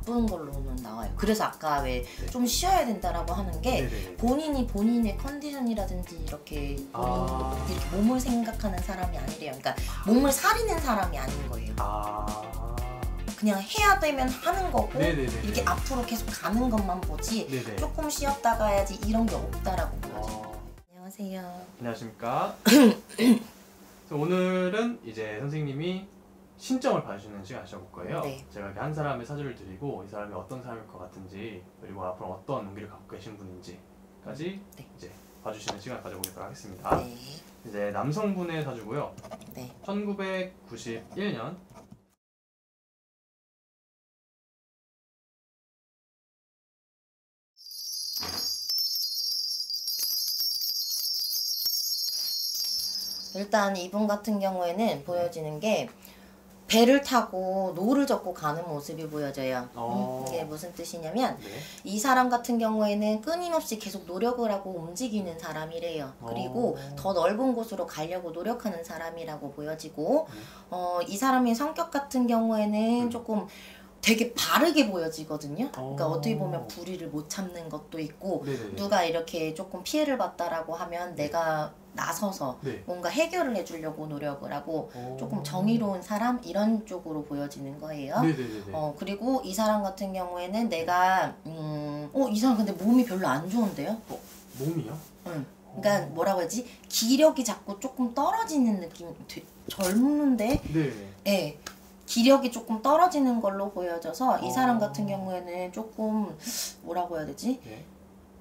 바쁜 걸로는 나와요. 그래서 아까 왜 좀 쉬어야 된다라고 하는 게 본인이 본인의 컨디션이라든지 이렇게 이렇게 몸을 생각하는 사람이 아니래요. 그러니까 몸을 사리는 사람이 아닌 거예요. 그냥 해야 되면 하는 거고 이렇게 앞으로 계속 가는 것만 보지 조금 쉬었다가 해야지 이런 게 없다라고 보여져요. 안녕하세요. 안녕하십니까. 오늘은 이제 선생님이 신점을 봐주시는 시간 가져볼 거예요. 제가 이렇게 한 사람의 사주를 드리고 이 사람이 어떤 사람일 것 같은지 그리고 앞으로 어떤 운기를 갖고 계신 분인지까지 이제 봐주시는 시간 가져보도록 하겠습니다. 이제 남성분의 사주고요. 1991년 일단 이분 같은 경우에는 보여지는 게 배를 타고 노를 젓고 가는 모습이 보여져요. 이게 무슨 뜻이냐면 이 사람 같은 경우에는 끊임없이 계속 노력을 하고 움직이는 사람이래요. 그리고 더 넓은 곳으로 가려고 노력하는 사람이라고 보여지고 이 사람의 성격 같은 경우에는 조금 되게 바르게 보여지거든요. 그러니까 어떻게 보면 불의를 못 참는 것도 있고 누가 이렇게 조금 피해를 봤다라고 하면 내가 나서서 뭔가 해결을 해주려고 노력을 하고 조금 정의로운 사람 이런 쪽으로 보여지는 거예요. 그리고 이 사람 같은 경우에는 내가 이 사람 근데 몸이 별로 안 좋은데요? 몸이요? 응. 그러니까 뭐라고 해야지? 기력이 자꾸 조금 떨어지는 느낌. 젊은데? 네. 기력이 조금 떨어지는 걸로 보여져서 이 사람 같은 경우에는 조금 뭐라고 해야 되지?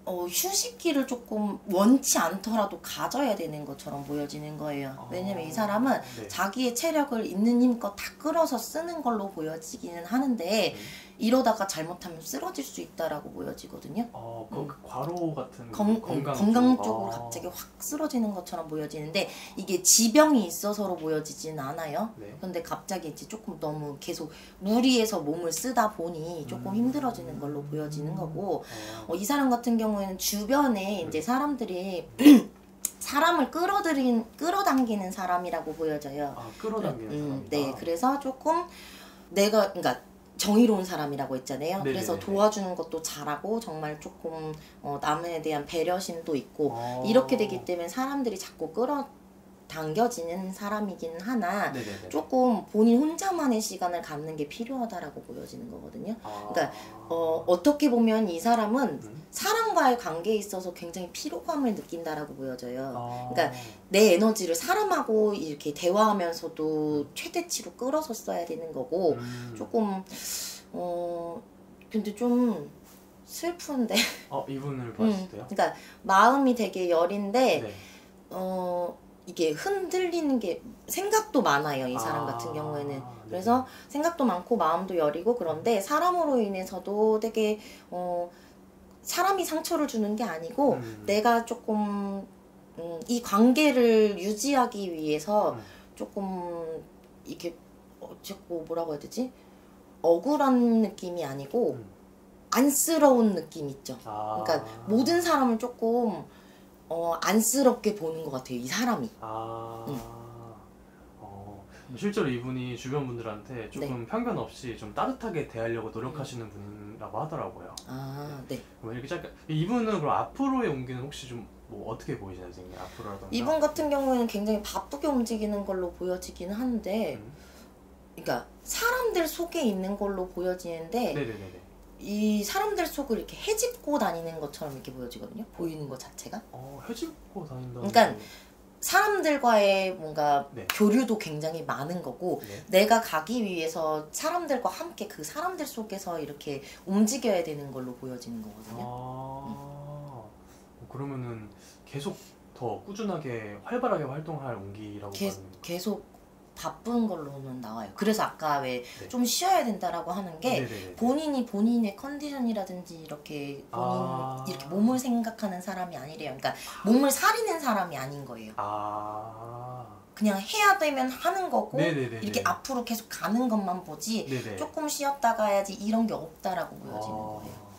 휴식기를 조금 원치 않더라도 가져야 되는 것처럼 보여지는 거예요. 왜냐면 이 사람은 자기의 체력을 있는 힘껏 다 끌어서 쓰는 걸로 보여지기는 하는데 이러다가 잘못하면 쓰러질 수 있다라고 보여지거든요. 과로 같은 건강 쪽으로 갑자기 확 쓰러지는 것처럼 보여지는데 이게 지병이 있어서로 보여지진 않아요. 근데 갑자기 이제 조금 너무 계속 무리해서 몸을 쓰다 보니 조금 힘들어지는 걸로 보여지는 거고 이 사람 같은 경우에는 주변에 이제 사람들이 사람을 끌어당기는 사람이라고 보여져요. 끌어당기는 사람이다. 네, 그래서 조금 그러니까 정의로운 사람이라고 했잖아요. 그래서 도와주는 것도 잘하고 정말 조금 남에 대한 배려심도 있고 이렇게 되기 때문에 사람들이 자꾸 끌어당겨지는 사람이긴 하나 조금 본인 혼자만의 시간을 갖는 게 필요하다라고 보여지는 거거든요. 그러니까 어떻게 보면 이 사람은 사람과의 관계에 있어서 굉장히 피로감을 느낀다라고 보여져요. 그러니까 내 에너지를 사람하고 이렇게 대화하면서도 최대치로 끌어서 써야 되는 거고 조금 근데 좀 슬픈데 이분을 봤을 때요? 그러니까 마음이 되게 여린데 이게 흔들리는 게 생각도 많아요. 이 사람 같은 경우에는. 그래서 생각도 많고 마음도 여리고 그런데 사람으로 인해서도 되게 사람이 상처를 주는 게 아니고 내가 조금 이 관계를 유지하기 위해서 조금 이렇게 자꾸 뭐라고 해야 되지? 억울한 느낌이 아니고 안쓰러운 느낌 있죠. 그러니까 모든 사람을 조금 안쓰럽게 보는 것 같아요. 이 사람이. 실제로 이분이 주변 분들한테 조금 편견 없이 좀 따뜻하게 대하려고 노력하시는 분이라고 하더라고요. 그럼 이렇게 잠깐 이분은 그럼 앞으로의 운기는 혹시 좀 뭐 어떻게 보이시나요, 선생님? 앞으로라던가. 이분 같은 경우에는 굉장히 바쁘게 움직이는 걸로 보여지긴 하는데, 그러니까 사람들 속에 있는 걸로 보여지는데. 이 사람들 속을 이렇게 헤집고 다니는 것처럼 이렇게 보여지거든요. 보이는 것 자체가. 헤집고 다닌다. 그러니까 사람들과의 뭔가 교류도 굉장히 많은 거고 내가 가기 위해서 사람들과 함께 그 사람들 속에서 이렇게 움직여야 되는 걸로 보여지는 거거든요. 그러면은 계속 더 꾸준하게 활발하게 활동할 운기라고 계속 바쁜 걸로는 나와요. 그래서 아까 왜 좀 쉬어야 된다라고 하는 게 본인이 본인의 컨디션이라든지 이렇게 이렇게 몸을 생각하는 사람이 아니래요. 그러니까 몸을 사리는 사람이 아닌 거예요. 그냥 해야 되면 하는 거고 이렇게 앞으로 계속 가는 것만 보지 조금 쉬었다가 해야지 이런 게 없다라고 보여지는 거예요.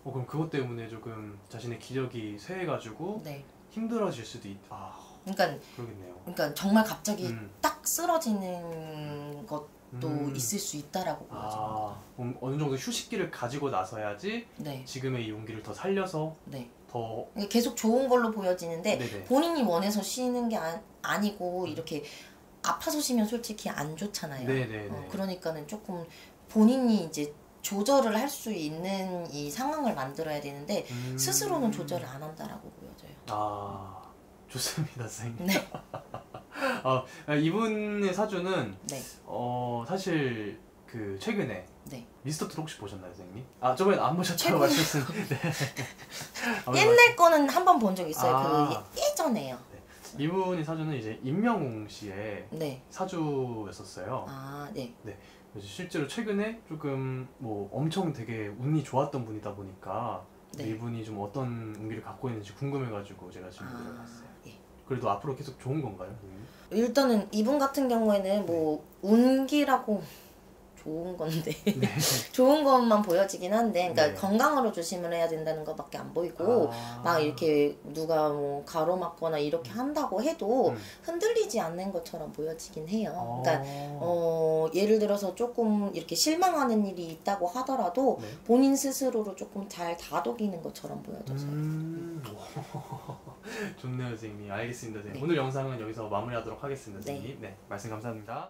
그럼 그것 때문에 조금 자신의 기력이 쇠해가지고 힘들어질 수도 있다. 그러니까 그러겠네요. 그러니까 정말 갑자기 딱 쓰러지는 것 있을 수 있다라고 보여집니다. 어느 정도 휴식기를 가지고 나서야지 네. 지금의 이 용기를 더 살려서 네. 더 계속 좋은 걸로 보여지는데 네네. 본인이 원해서 쉬는 게 아니고 이렇게 아파서 쉬면 솔직히 안 좋잖아요. 그러니까는 조금 본인이 이제 조절을 할 수 있는 이 상황을 만들어야 되는데 스스로는 조절을 안 한다라고 보여져요. 좋습니다, 선생님. 네. 이분의 사주는 네. 사실 그 최근에 네. 미스터 트롯 혹시 보셨나요, 선생님? 저번에 안 보셨다고 말씀하셨는데 옛날 거는 한 번 본 적 있어요. 그 예전에요. 네. 이분의 사주는 이제 임명웅 씨의 네. 사주였었어요. 네. 네. 그래서 실제로 최근에 조금 뭐 엄청 되게 운이 좋았던 분이다 보니까 네. 이분이 좀 어떤 운기를 갖고 있는지 궁금해가지고 제가 질문을 드려봤어요. 예. 그래도 앞으로 계속 좋은 건가요, 선생님? 일단은 이분 같은 경우에는 뭐 운기라고 좋은 건데 네. 좋은 것만 보여지긴 한데 그러니까 네. 건강으로 조심을 해야 된다는 것밖에 안 보이고 막 이렇게 누가 뭐 가로막거나 이렇게 한다고 해도 흔들리지 않는 것처럼 보여지긴 해요. 그러니까 예를 들어서 조금 이렇게 실망하는 일이 있다고 하더라도 네. 본인 스스로로 조금 잘 다독이는 것처럼 보여져서요. 좋네요, 선생님. 알겠습니다, 선생님. 네. 오늘 영상은 여기서 마무리하도록 하겠습니다, 네. 선생님. 네, 말씀 감사합니다.